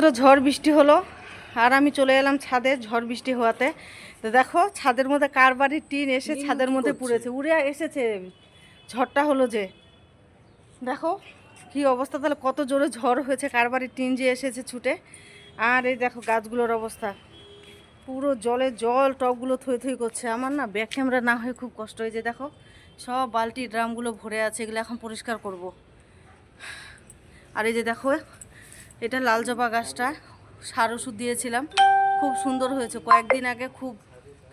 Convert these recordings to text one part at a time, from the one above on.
মাত্র ঝড় বৃষ্টি হলো আর আমি চলে এলাম ছাদে ঝড় বৃষ্টি হওয়াতে। তো দেখো ছাদের মধ্যে কার বাড়ির টিন এসে ছাদের মধ্যে পুড়েছে, উড়ে এসেছে। ঝড়টা হলো যে দেখো কি অবস্থা, তাহলে কত জোরে ঝড় হয়েছে, কার বাড়ির টিন যে এসেছে ছুটে। আর এই দেখো গাছগুলোর অবস্থা, পুরো জলে জল, টবগুলো থই থই করছে। আমার না ব্যাক ক্যামেরা না হয়ে খুব কষ্ট হয়েছে। দেখো সব বালতি ড্রামগুলো ভরে আছে, এগুলো এখন পরিষ্কার করব। আর এই যে দেখো এটা লাল জবা গাছটা সার ওষুধ দিয়েছিলাম, খুব সুন্দর হয়েছে। কয়েকদিন আগে খুব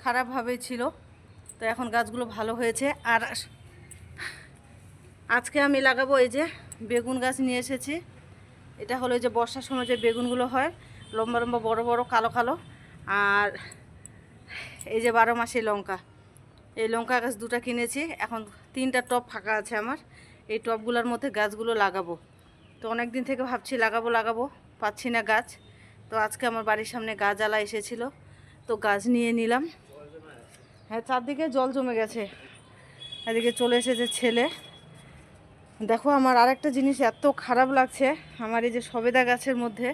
খারাপভাবেই ছিল, তো এখন গাছগুলো ভালো হয়েছে। আর আজকে আমি লাগাবো এই যে বেগুন গাছ নিয়ে এসেছি। এটা হলো যে বর্ষার সময় যে বেগুনগুলো হয়, লম্বা লম্বা বড় বড় কালো কালো। আর এই যে 12 মাসি লঙ্কা, এই লঙ্কা গাছ দুটো কিনেছি। এখন 3টা টব ফাঁকা আছে আমার, এই টবগুলোর মধ্যে গাছগুলো লাগাবো। তো অনেক দিন থেকে ভাবছি লাগাবো লাগাবো, পাচ্ছি না গাছ। তো আজকে আমার বাড়ির সামনে গাছওয়ালা এসেছিলো, তো গাছ নিয়ে নিলাম। হ্যাঁ, চারদিকে জল জমে গেছে। এদিকে চলে এসেছে ছেলে। দেখো আমার আরেকটা জিনিস এত খারাপ লাগছে, আমার এই যে সবেদা গাছের মধ্যে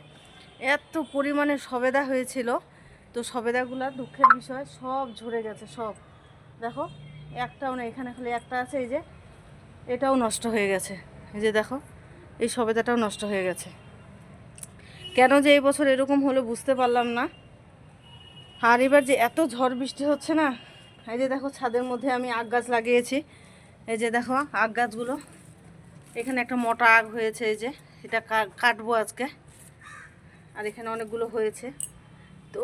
এত পরিমাণে সবেদা হয়েছিল, তো সবেদাগুলো দুঃখের বিষয় সব ঝরে গেছে সব। দেখো একটাও না, এখানে খালি একটা আছে। এই যে এটাও নষ্ট হয়ে গেছে, এই যে দেখো এই সবেদাটাও নষ্ট হয়ে গেছে। কেন যে এই বছর এরকম হলো বুঝতে পারলাম না। আর এবার যে এত ঝড় বৃষ্টি হচ্ছে না, এই যে দেখো ছাদের মধ্যে আমি আগ গাছ লাগিয়েছি। এই যে দেখো আগ গাছগুলো, এখানে একটা মোটা আগ হয়েছে, এই যে এটা কাটবো আজকে। আর এখানে অনেকগুলো হয়েছে, তো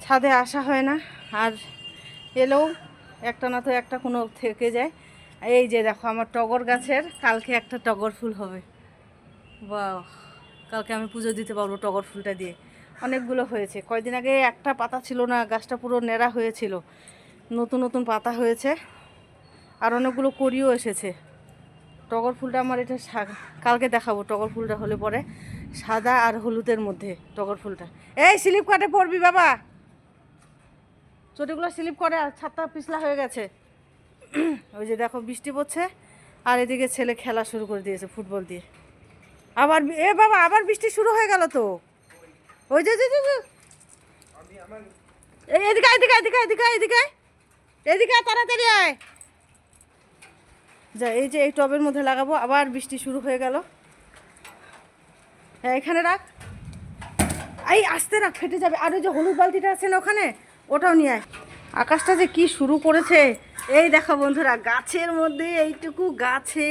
ছাদে আসা হয় না, আর এলেও একটা না তো একটা কোনো থেকে যায়। এই যে দেখো আমার টগর গাছের কালকে একটা টগর ফুল হবে। বাহ, কালকে আমি পুজো দিতে পারবো টগর ফুলটা দিয়ে। অনেকগুলো হয়েছে, কয়দিন আগে একটা পাতা ছিল না, গাছটা পুরো ন্যাড়া হয়েছিল, নতুন নতুন পাতা হয়েছে। আর অনেকগুলো করিও এসেছে। টগর ফুলটা আমার এটা কালকে দেখাবো। টগর ফুলটা হলে পরে সাদা আর হলুদের মধ্যে টগর ফুলটা। এই স্লিপ কাটে পড়বি বাবা, চটিগুলো স্লিপ করে, আর ছাদটা পিছলা হয়ে গেছে। ওই যে দেখো বৃষ্টি পড়ছে, আর এদিকে ছেলে খেলা শুরু করে দিয়েছে ফুটবল দিয়ে। আবার এ বাবা, আবার বৃষ্টি শুরু হয়ে গেল তো। ওই যে এদিকে এদিকে এদিকে এদিকে এদিকে এদিকে তাড়াতাড়ি আয় যা। এই যে এই টবের মধ্যে লাগাবো, আবার বৃষ্টি শুরু হয়ে গেল। হ্যাঁ এখানে রাখ, এই আস্তে রাখ, ফেটে যাবে। আর ওই যে হলুদ বালতিটা আছে না ওখানে, ওটাও নিয়ে আয়। আকাশটা যে কি শুরু করেছে, এই দেখো বন্ধুরা গাছের মধ্যে এইটুকু গাছে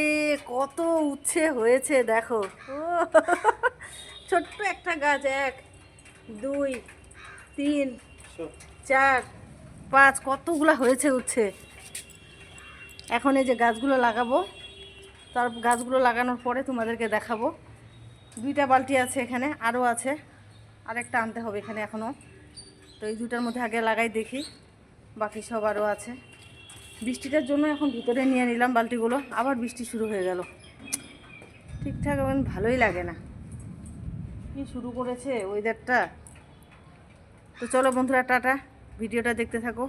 কত উচ্ছে হয়েছে দেখো। ও ছোট্ট একটা গাছ, 1 2 3 4 5 কতগুলো হয়েছে উচ্ছে। এখন এই যে গাছগুলো লাগাবো, তার গাছগুলো লাগানোর পরে তোমাদেরকে দেখাবো। 2টা বালতি আছে এখানে, আরও আছে, আরেকটা আনতে হবে এখানে এখনও। তো এই 2টার মধ্যে আগে লাগাই দেখি, বাকি সব আরও আছে। বৃষ্টিটার জন্য এখন ভিতরে নিয়ে নিলাম বালতিগুলো, আবার বৃষ্টি শুরু হয়ে গেল। ঠিকঠাক এখন ভালোই লাগে না, কি শুরু করেছে ওয়েদারটা। তো চলো বন্ধুরা, টাটা, ভিডিওটা দেখতে থাকো।